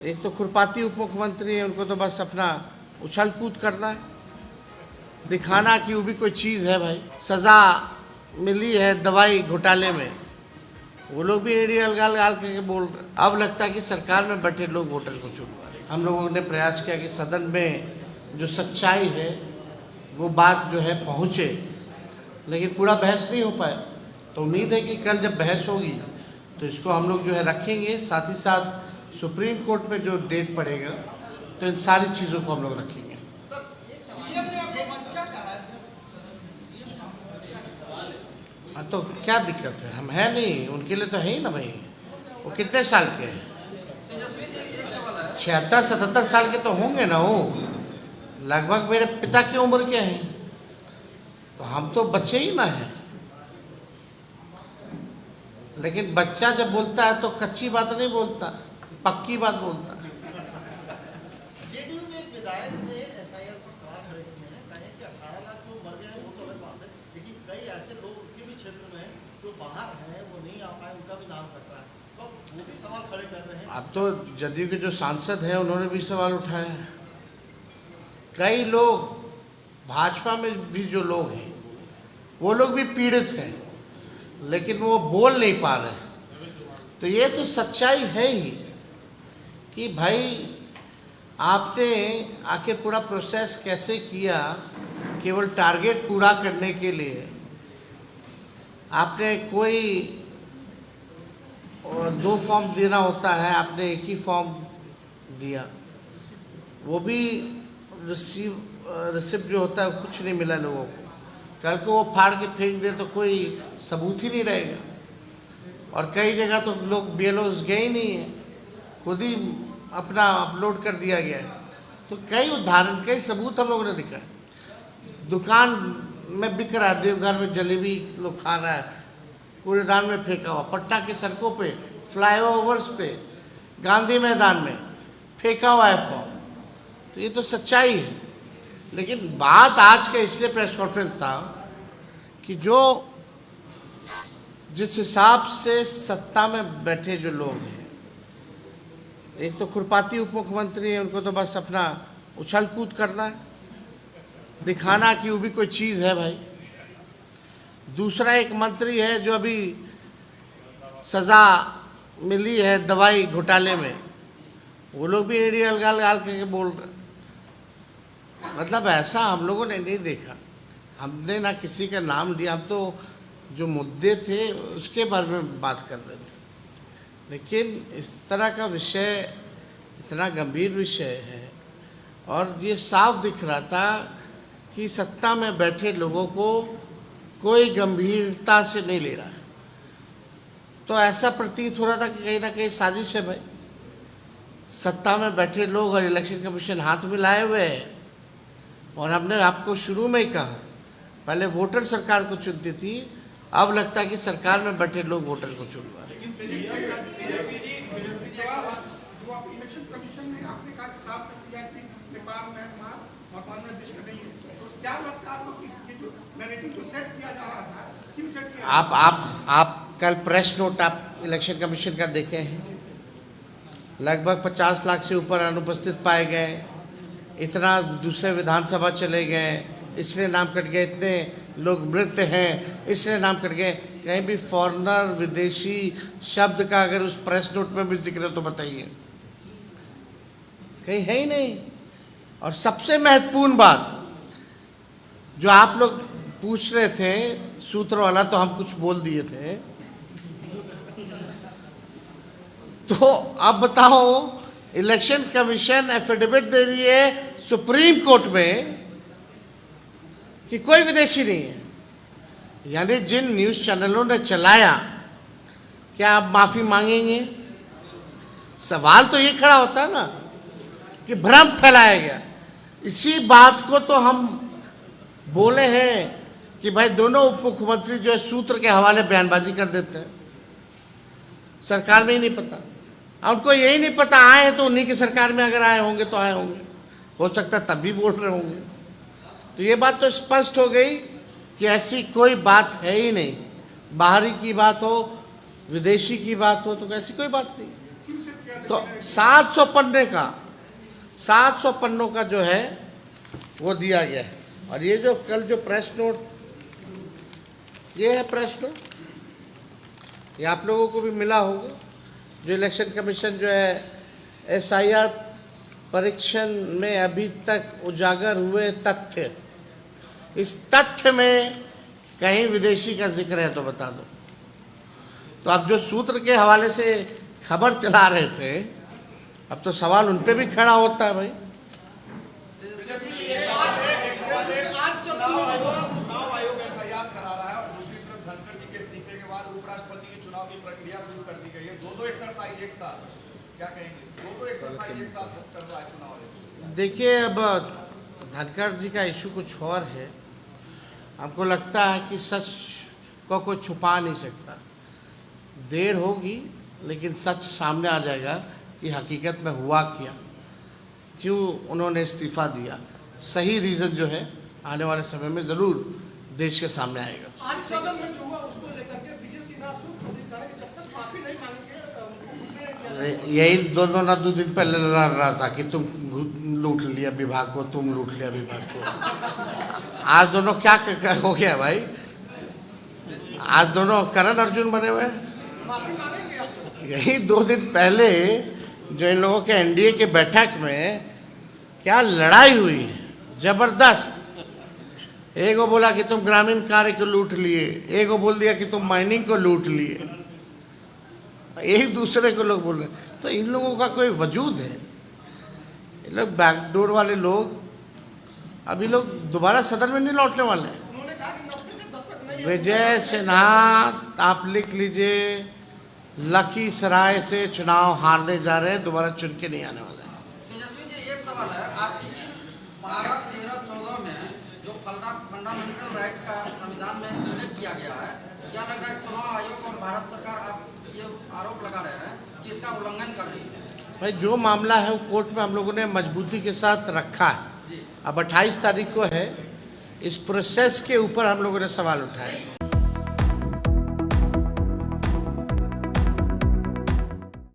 एक तो खुरपाती उप मुख्यमंत्री है, उनको तो बस अपना उछल कूद करना है, दिखाना कि वो भी कोई चीज़ है। भाई सज़ा मिली है दवाई घोटाले में, वो लोग भी एड़ी अलगाल गाल करके बोल रहे। अब लगता है कि सरकार में बैठे लोग वोटर को चुनवा रहे। हम लोगों ने प्रयास किया कि सदन में जो सच्चाई है वो बात जो है पहुँचे, लेकिन पूरा बहस नहीं हो पाया। तो उम्मीद है कि कल जब बहस होगी तो इसको हम लोग जो है रखेंगे। साथ ही साथ सुप्रीम कोर्ट में जो डेट पड़ेगा तो इन सारी चीज़ों को हम लोग रखेंगे। तो क्या दिक्कत है, हम है नहीं, उनके लिए तो है ही ना भाई। वो कितने साल के हैं? 76-77 साल के तो होंगे ना। वो लगभग मेरे पिता की उम्र के हैं, तो हम तो बच्चे ही ना हैं। लेकिन बच्चा जब बोलता है तो कच्ची बात नहीं बोलता, पक्की बात बोलता है। जेडीयू के एक विधायक ने एसआईआर पर सवाल खड़े किए हैं, कहे कि 18 लाख जो मर गए हैं वो तो अलग बात है, लेकिन कई ऐसे लोग उनके भी क्षेत्र में जो बाहर हैं वो नहीं आ पाए, उनका भी नाम कट रहा है, तो वो भी सवाल खड़े कर रहे हैं। अब तो जदयू के जो सांसद हैं उन्होंने भी सवाल उठाए हैं। कई लोग भाजपा में भी जो लोग हैं वो लोग भी पीड़ित हैं, लेकिन वो बोल नहीं पा रहे। तो ये तो सच्चाई है ही कि भाई आपने आखिर पूरा प्रोसेस कैसे किया। केवल टारगेट पूरा करने के लिए आपने कोई 2 फॉर्म देना होता है, आपने एक ही फॉर्म दिया, वो भी रिसिप्ट जो होता है कुछ नहीं मिला लोगों को। कल को वो फाड़ के फेंक दे तो कोई सबूत ही नहीं रहेगा। और कई जगह तो लोग BLOs गए ही नहीं है, खुद ही अपना अपलोड कर दिया गया है। तो कई उदाहरण, कई सबूत हम लोगों ने दिखा। दुकान में बिक रहा है, देवघर में जलेबी लोग खा रहा है, कूड़ेदान में फेंका हुआ, पटना की सड़कों पे, फ्लाईओवर्स पे, गांधी मैदान में फेंका हुआ है फॉर्म। तो ये तो सच्चाई है। लेकिन बात आज का इसलिए प्रेस कॉन्फ्रेंस था कि जो जिस हिसाब से सत्ता में बैठे जो लोग हैं, एक तो खुरपाती उप मुख्यमंत्री है, उनको तो बस अपना उछल कूद करना है, दिखाना कि वो भी कोई चीज़ है। भाई दूसरा एक मंत्री है जो अभी सज़ा मिली है दवाई घोटाले में, वो लोग भी एड़ी अलगाल गाल करके बोल रहे। मतलब ऐसा हम लोगों ने नहीं देखा। हमने ना किसी का नाम लिया, हम तो जो मुद्दे थे उसके बारे में बात कर रहे थे। लेकिन इस तरह का विषय इतना गंभीर विषय है और ये साफ दिख रहा था कि सत्ता में बैठे लोगों को कोई गंभीरता से नहीं ले रहा है। तो ऐसा प्रतीत हो रहा था कि कहीं ना कहीं साजिश है। भाई सत्ता में बैठे लोग और इलेक्शन कमीशन हाथ मिलाए हुए हैं। और हमने आपको शुरू में ही कहा, पहले वोटर सरकार को चुनती थी, अब लगता है कि सरकार में बैठे लोग वोटर को चुन रहे हैं। आप कल प्रेस नोट आप इलेक्शन कमीशन का देखे हैं, लगभग 50 लाख से ऊपर अनुपस्थित पाए गए, इतना दूसरे विधानसभा चले गए, इसलिए नाम कट गए, इतने लोग मृत हैं इसलिए नाम कट गए। कहीं भी फॉरेनर, विदेशी शब्द का अगर उस प्रेस नोट में भी जिक्र है तो बताइए, कहीं है ही नहीं। और सबसे महत्वपूर्ण बात जो आप लोग पूछ रहे थे सूत्र वाला, तो हम कुछ बोल दिए थे। तो अब बताओ, इलेक्शन कमीशन एफिडेविट दे रही है सुप्रीम कोर्ट में कि कोई विदेशी नहीं है। यानी जिन न्यूज़ चैनलों ने चलाया, क्या आप माफ़ी मांगेंगे? सवाल तो ये खड़ा होता है ना कि भ्रम फैलाया गया। इसी बात को तो हम बोले हैं कि भाई दोनों उप मुख्यमंत्री जो है सूत्र के हवाले बयानबाजी कर देते हैं, सरकार में ही नहीं पता। उनको यही नहीं पता, आए हैं तो उन्हीं की सरकार में अगर आए होंगे तो आए होंगे, हो सकता है तब भी बोल रहे होंगे। तो ये बात तो स्पष्ट हो गई कि ऐसी कोई बात है ही नहीं। बाहरी की बात हो, विदेशी की बात हो, तो ऐसी कोई बात नहीं। तो 700 पन्ने का 700 पन्नों का जो है वो दिया गया है। और ये जो कल जो प्रेस नोट, ये है प्रेस नोट, ये आप लोगों को भी मिला होगा। जो इलेक्शन कमीशन जो है SIR परीक्षण में अभी तक उजागर हुए तथ्य, इस तथ्य में कहीं विदेशी का जिक्र है तो बता दो। तो अब जो सूत्र के हवाले से खबर चला रहे थे, अब तो सवाल उन पे भी खड़ा होता है भाई। चुनाव आयोग FIR करा रहा है और दूसरी तरफ धनखड़ जी के इस्तीफे के बाद उपराष्ट्रपति की चुनाव की प्रक्रिया शुरू कर दी गई है। दो एक्सरसाइज एक साथ, क्या कहेंगे? दो एक्सरसाइज एक साथ कर रहा है चुनाव आयोग। देखिए, अब धनखड़ जी का इशू कुछ और है। हमको लगता है कि सच को कोई छुपा नहीं सकता। देर होगी लेकिन सच सामने आ जाएगा कि हकीकत में हुआ क्या, क्यों उन्होंने इस्तीफ़ा दिया। सही रीज़न जो है आने वाले समय में ज़रूर देश के सामने आएगा। आज सदन में जो हुआ उसको लेकर के विजय सिन्हा चौधरी कह रहे कि जब तक माफी नहीं मांगेंगे यही दोनों ना 2 दिन पहले लड़ रहा था कि तुम लूट लिया विभाग को, तुम लूट लिया विभाग को। आज दोनों क्या हो गया भाई? आज दोनों करण अर्जुन बने हुए हैं। माफी मांगेंगे आप? यही 2 दिन पहले जो इन लोगों के NDA के बैठक में क्या लड़ाई हुई है, जबरदस्त। एक को बोला कि तुम ग्रामीण कार्य को लूट लिए, एक को बोल दिया कि तुम माइनिंग को लूट लिए, एक दूसरे को लोग बोल रहे। तो इन लोगों का कोई वजूद है? ये लोग बैकडोर वाले लोग, अभी लोग दोबारा सदन में नहीं लौटने वाले हैं। उन्होंने कहा कि 90 के दशक नहीं है। विजय सिन्हा, आप लिख लीजिए, लखीसराय से चुनाव हारने जा रहे हैं, दोबारा चुन के नहीं आने वाले हैं। तेजस्वी जी, एक सवाल है आपकी कि 12, 13, 14 में जो फंडामेंटल राइट का संविधान में उल्लेख किया गया है, क्या लग रहा है चुनाव आयोग और भारत सरकार आप ये आरोप लगा रहे हैं कि इसका उल्लंघन कर रही है? भाई, जो मामला है वो कोर्ट में हम लोगों ने मजबूती के साथ रखा है। अब 28 तारीख को है, इस प्रोसेस के ऊपर हम लोगों ने सवाल उठाए।